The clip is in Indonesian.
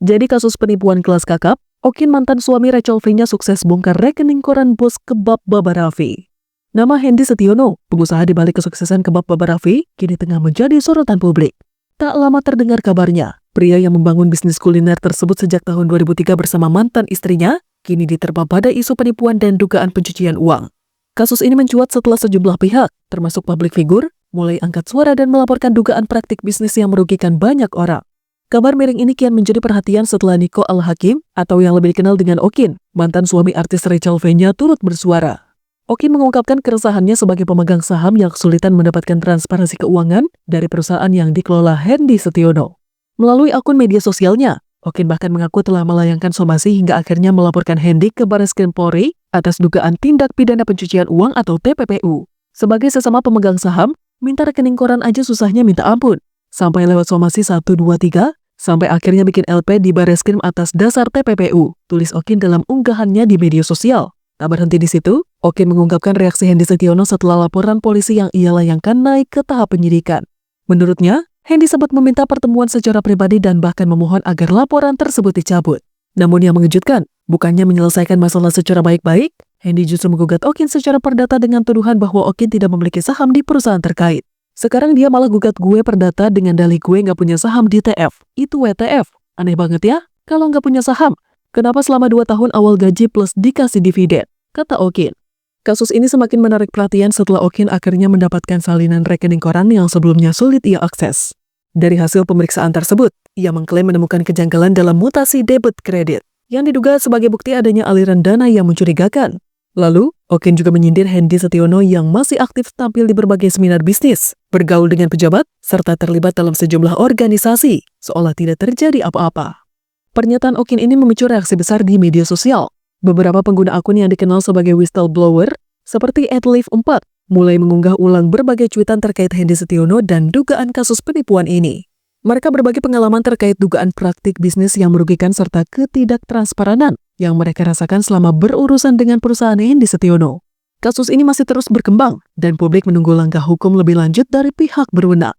Jadi kasus penipuan kelas kakap, Okin mantan suami Rachel V-nya sukses bongkar rekening koran bos kebab Baba Raffi. Nama Hendy Setiono, pengusaha di balik kesuksesan kebab Baba Raffi, kini tengah menjadi sorotan publik. Tak lama terdengar kabarnya, pria yang membangun bisnis kuliner tersebut sejak tahun 2003 bersama mantan istrinya, kini diterpa pada isu penipuan dan dugaan pencucian uang. Kasus ini mencuat setelah sejumlah pihak, termasuk publik figur, mulai angkat suara dan melaporkan dugaan praktik bisnis yang merugikan banyak orang. Kabar miring ini kian menjadi perhatian setelah Niko Al-Hakim, atau yang lebih dikenal dengan Okin, mantan suami artis Rachel V-nya turut bersuara. Okin mengungkapkan keresahannya sebagai pemegang saham yang kesulitan mendapatkan transparansi keuangan dari perusahaan yang dikelola Hendy Setiono. Melalui akun media sosialnya, Okin bahkan mengaku telah melayangkan somasi hingga akhirnya melaporkan Hendy ke Barreskrim Polri atas dugaan tindak pidana pencucian uang atau TPPU. Sebagai sesama pemegang saham, minta rekening koran aja susahnya minta ampun. Sampai lewat somasi 1, 2, 3, sampai akhirnya bikin LP di Barreskrim atas dasar TPPU, tulis Okin dalam unggahannya di media sosial. Tak berhenti di situ, Okin mengungkapkan reaksi Hendy Setiono setelah laporan polisi yang ia layangkan naik ke tahap penyidikan. Menurutnya, Hendy sempat meminta pertemuan secara pribadi dan bahkan memohon agar laporan tersebut dicabut. Namun yang mengejutkan, bukannya menyelesaikan masalah secara baik-baik, Hendy justru menggugat Okin secara perdata dengan tuduhan bahwa Okin tidak memiliki saham di perusahaan terkait. Sekarang dia malah gugat gue perdata dengan dalih gue nggak punya saham di TF. Itu WTF. Aneh banget ya, kalau nggak punya saham. Kenapa selama 2 tahun awal gaji plus dikasih dividen? Kata Okin. Kasus ini semakin menarik perhatian setelah Okin akhirnya mendapatkan salinan rekening koran yang sebelumnya sulit ia akses. Dari hasil pemeriksaan tersebut, ia mengklaim menemukan kejanggalan dalam mutasi debit kredit, yang diduga sebagai bukti adanya aliran dana yang mencurigakan. Lalu, Okin juga menyindir Hendy Setiono yang masih aktif tampil di berbagai seminar bisnis, bergaul dengan pejabat, serta terlibat dalam sejumlah organisasi, seolah tidak terjadi apa-apa. Pernyataan Okin ini memicu reaksi besar di media sosial. Beberapa pengguna akun yang dikenal sebagai whistleblower, seperti @live4, mulai mengunggah ulang berbagai cuitan terkait Hendy Setiono dan dugaan kasus penipuan ini. Mereka berbagi pengalaman terkait dugaan praktik bisnis yang merugikan serta ketidaktransparan yang mereka rasakan selama berurusan dengan perusahaan Hendy Setiono. Kasus ini masih terus berkembang dan publik menunggu langkah hukum lebih lanjut dari pihak berwenang.